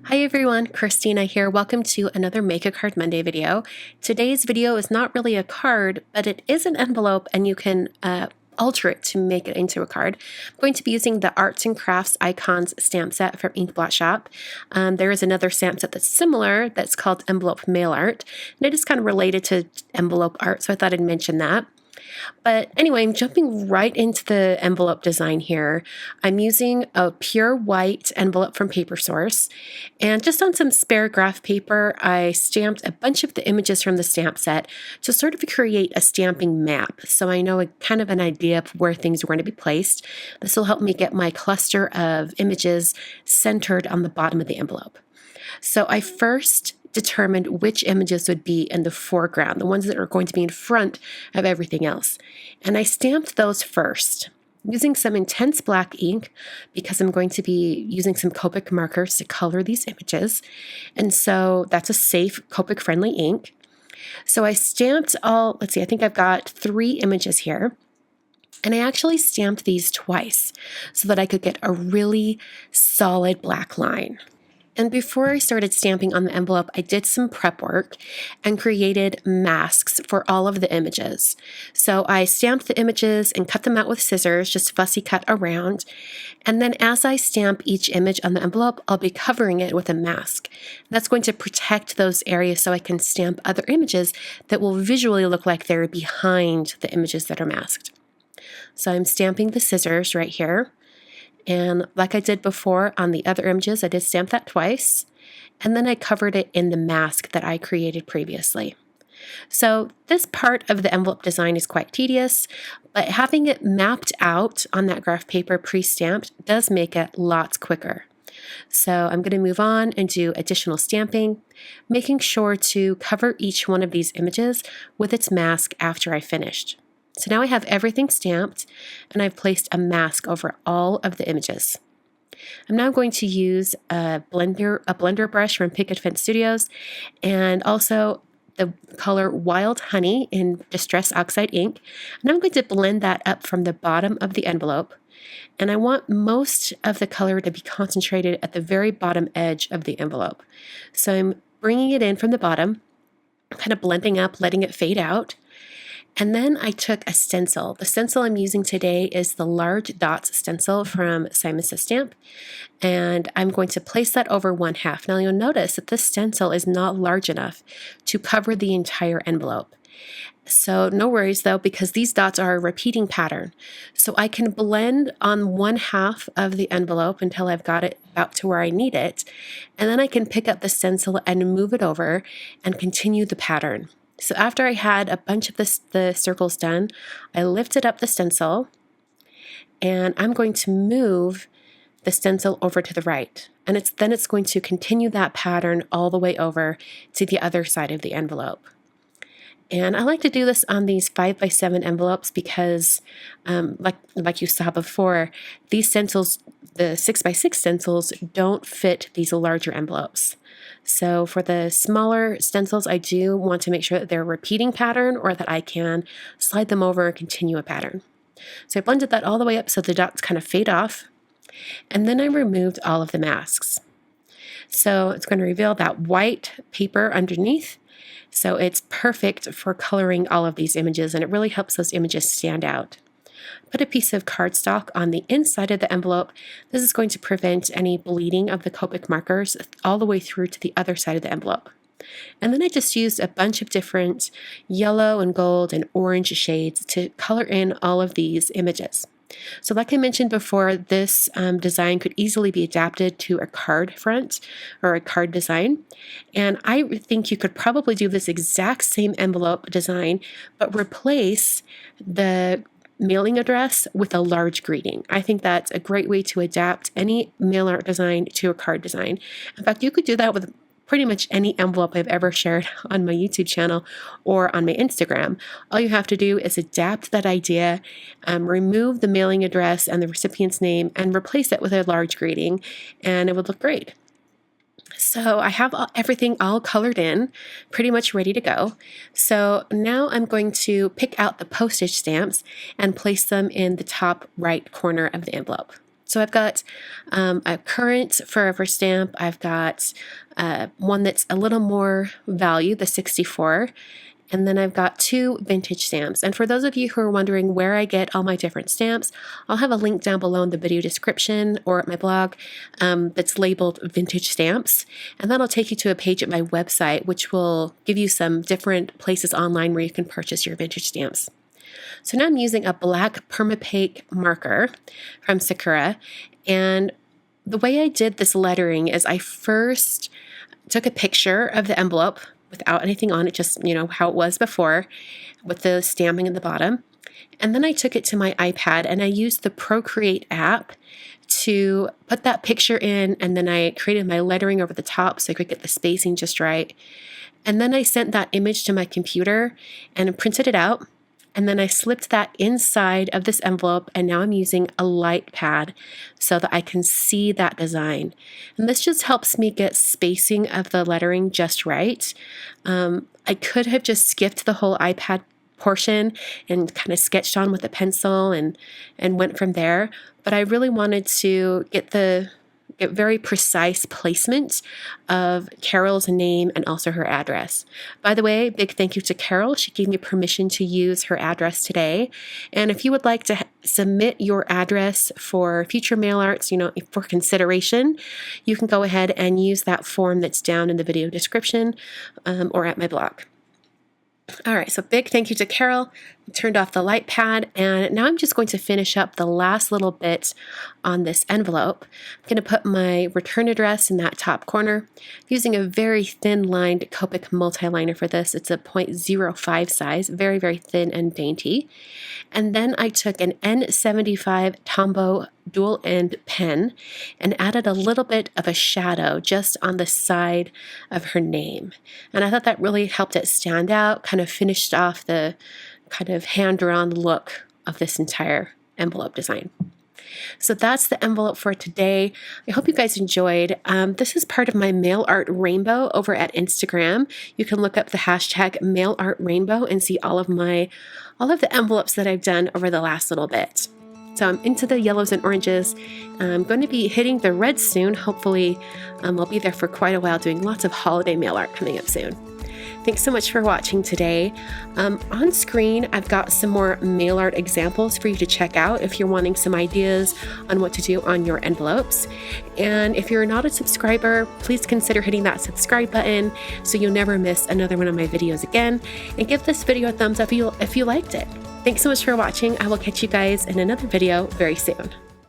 Hi everyone, Christina here. Welcome to another Make a Card Monday video. Today's video is not really a card, but it is an envelope and you can alter it to make it into a card. I'm going to be using the Arts and Crafts Icons stamp set from Ink Blot Shop. There is another stamp set that's similar that's called Envelope Mail Art, and it is kind of related to envelope art, so I thought I'd mention that. But anyway, I'm jumping right into the envelope design here. I'm using a pure white envelope from Paper Source, and just on some spare graph paper, I stamped a bunch of the images from the stamp set to sort of create a stamping map, so I know kind of an idea of where things are going to be placed. This will help me get my cluster of images centered on the bottom of the envelope. So I first determined which images would be in the foreground, the ones that are going to be in front of everything else. And I stamped those first using some intense black ink because I'm going to be using some Copic markers to color these images. And so that's a safe Copic friendly ink. So I stamped I think I've got 3 images here. And I actually stamped these twice so that I could get a really solid black line. And before I started stamping on the envelope, I did some prep work and created masks for all of the images. So I stamped the images and cut them out with scissors, just fussy cut around. And then as I stamp each image on the envelope, I'll be covering it with a mask. That's going to protect those areas so I can stamp other images that will visually look like they're behind the images that are masked. So I'm stamping the scissors right here. And like I did before on the other images, I did stamp that twice. And then I covered it in the mask that I created previously. So this part of the envelope design is quite tedious, but having it mapped out on that graph paper pre-stamped does make it lots quicker. So I'm going to move on and do additional stamping, making sure to cover each one of these images with its mask after I finished. So now I have everything stamped and I've placed a mask over all of the images. I'm now going to use a blender brush from Picket Studios and also the color Wild Honey in Distress Oxide ink. And I'm going to blend that up from the bottom of the envelope. And I want most of the color to be concentrated at the very bottom edge of the envelope. So I'm bringing it in from the bottom, kind of blending up, letting it fade out. And then I took a stencil. The stencil I'm using today is the Large Dots stencil from Simon Says Stamp. And I'm going to place that over 1/2. Now you'll notice that this stencil is not large enough to cover the entire envelope. So no worries though, because these dots are a repeating pattern. So I can blend on 1/2 of the envelope until I've got it about to where I need it. And then I can pick up the stencil and move it over and continue the pattern. So after I had a bunch of the circles done, I lifted up the stencil and I'm going to move the stencil over to the right. And then it's going to continue that pattern all the way over to the other side of the envelope. And I like to do this on these 5x7 envelopes because, like you saw before, these stencils, the 6x6 stencils, don't fit these larger envelopes. So for the smaller stencils, I do want to make sure that they're a repeating pattern or that I can slide them over and continue a pattern. So I blended that all the way up so the dots kind of fade off. And then I removed all of the masks. So it's going to reveal that white paper underneath. So it's perfect for coloring all of these images, and it really helps those images stand out. Put a piece of cardstock on the inside of the envelope. This is going to prevent any bleeding of the Copic markers all the way through to the other side of the envelope. And then I just used a bunch of different yellow and gold and orange shades to color in all of these images. So like I mentioned before, this design could easily be adapted to a card front or a card design. And I think you could probably do this exact same envelope design, but replace the mailing address with a large greeting. I think that's a great way to adapt any mail art design to a card design. In fact, you could do that with pretty much any envelope I've ever shared on my YouTube channel or on my Instagram. All you have to do is adapt that idea, remove the mailing address and the recipient's name, and replace it with a large greeting, and it would look great. So I have everything all colored in, pretty much ready to go. So now I'm going to pick out the postage stamps and place them in the top right corner of the envelope. So I've got a current forever stamp. I've got one that's a little more value, the 64. And then I've got 2 vintage stamps. And for those of you who are wondering where I get all my different stamps, I'll have a link down below in the video description or at my blog that's labeled vintage stamps. And that'll take you to a page at my website, which will give you some different places online where you can purchase your vintage stamps. So now I'm using a black permapaque marker from Sakura. And the way I did this lettering is I first took a picture of the envelope without anything on it, just, how it was before with the stamping at the bottom. And then I took it to my iPad and I used the Procreate app to put that picture in, and then I created my lettering over the top so I could get the spacing just right. And then I sent that image to my computer and printed it out. And then I slipped that inside of this envelope, and now I'm using a light pad so that I can see that design. And this just helps me get spacing of the lettering just right. I could have just skipped the whole iPad portion and kind of sketched on with a pencil and went from there. But I really wanted to get very precise placement of Carol's name and also her address. By the way, big thank you to Carol. She gave me permission to use her address today. And if you would like to submit your address for future mail arts, for consideration, you can go ahead and use that form that's down in the video description or at my blog. All right, so big thank you to Carol. I turned off the light pad, and now I'm just going to finish up the last little bit on this envelope. I'm going to put my return address in that top corner. I'm using a very thin lined Copic multi-liner for this. It's a 0.05 size, very, very thin and dainty. And then I took an N75 Tombow dual end pen and added a little bit of a shadow just on the side of her name. And I thought that really helped it stand out, kind of finished off the kind of hand-drawn look of this entire envelope design. So that's the envelope for today. I hope you guys enjoyed. This is part of my mail art rainbow over at Instagram. You can look up the hashtag mail art rainbow and see all of the envelopes that I've done over the last little bit. So I'm into the yellows and oranges. I'm going to be hitting the reds soon. Hopefully I'll be there for quite a while doing lots of holiday mail art coming up soon. Thanks so much for watching today. On screen, I've got some more mail art examples for you to check out if you're wanting some ideas on what to do on your envelopes. And if you're not a subscriber, please consider hitting that subscribe button so you'll never miss another one of my videos again. And give this video a thumbs up if you liked it. Thanks so much for watching. I will catch you guys in another video very soon.